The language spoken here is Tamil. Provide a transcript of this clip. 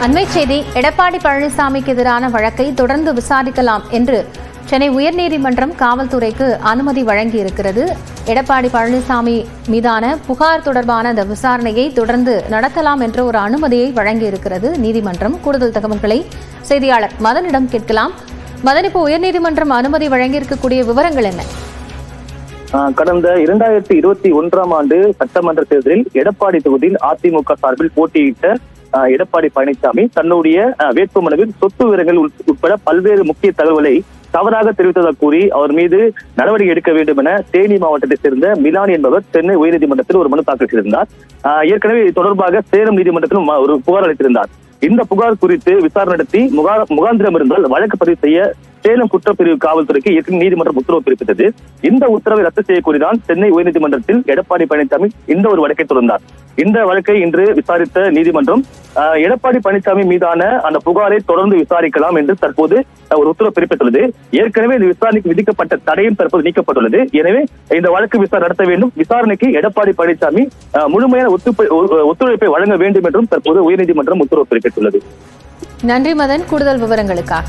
அண்மை செய்தி. எடப்பாடி பழனிசாமிக்கு எதிரான வழக்கை தொடர்ந்து விசாரிக்கலாம் என்று சென்னை உயர்நீதிமன்றம் காவல்துறைக்கு அனுமதி வழங்கியிருக்கிறது. எடப்பாடி பழனிசாமி மீதான புகார் தொடர்பான அந்த விசாரணையை தொடர்ந்து நடத்தலாம் என்ற ஒரு அனுமதியை வழங்கியிருக்கிறது நீதிமன்றம். கூடுதல் தகவல்களை செய்தியாளர் மதனிடம் கேட்கலாம். மதன், இப்போ உயர்நீதிமன்றம் அனுமதி வழங்கியிருக்கக்கூடிய விவரங்கள் என்ன? கடந்த 2021ஆம் ஆண்டு சட்டமன்ற தேர்தலில் எடப்பாடி தொகுதியில் அதிமுக சார்பில் போட்டியிட்ட எடப்பாடி பழனிசாமி தன்னுடைய வேட்புமனுவில் சொத்து விவரங்கள் உட்பட பல்வேறு முக்கிய தகவல்களை தவறாக தெரிவித்ததாக கூறி அவர் மீது நடவடிக்கை எடுக்க வேண்டும் என தேனி மாவட்டத்தைச் சேர்ந்த மிலானி என்பவர் சென்னை உயர்நீதிமன்றத்தில் ஒரு மனு தாக்கல் செய்திருந்தார். ஏற்கனவே இது தொடர்பாக சேலம் நீதிமன்றத்திலும் ஒரு புகார் அளித்திருந்தார். இந்த புகார் குறித்து விசாரணை நடத்தி முகாந்திரம் இருந்தால் வழக்கு பதிவு செய்ய சேலம் குற்றப்பிரிவு காவல்துறைக்கு ஏற்கனவே நீதிமன்றம் உத்தரவு பிறப்பித்தது. இந்த உத்தரவை ரத்து செய்யக்கூறிதான் சென்னை உயர்நீதிமன்றத்தில் எடப்பாடி பழனிசாமி இந்த ஒரு வழக்கை தொடர்ந்தார். இந்த வழக்கை இன்று விசாரித்த நீதிமன்றம் எடப்பாடி பழனிசாமி மீதான அந்த புகாரை தொடர்ந்து விசாரிக்கலாம் என்று தற்போது ஒரு உத்தரவு பிறப்பித்துள்ளது. ஏற்கனவே இந்த விசாரணைக்கு விதிக்கப்பட்ட தடையும் தற்போது நீக்கப்பட்டுள்ளது. எனவே இந்த வழக்கு விசாரணை நடத்த வேண்டும். விசாரணைக்கு எடப்பாடி பழனிசாமி முழுமையான ஒத்துழைப்பை வழங்க வேண்டும் என்றும் தற்போது உயர்நீதிமன்றம் உத்தரவு பிறப்பித்துள்ளது. நன்றி மதன், கூடுதல் விவரங்களுக்காக.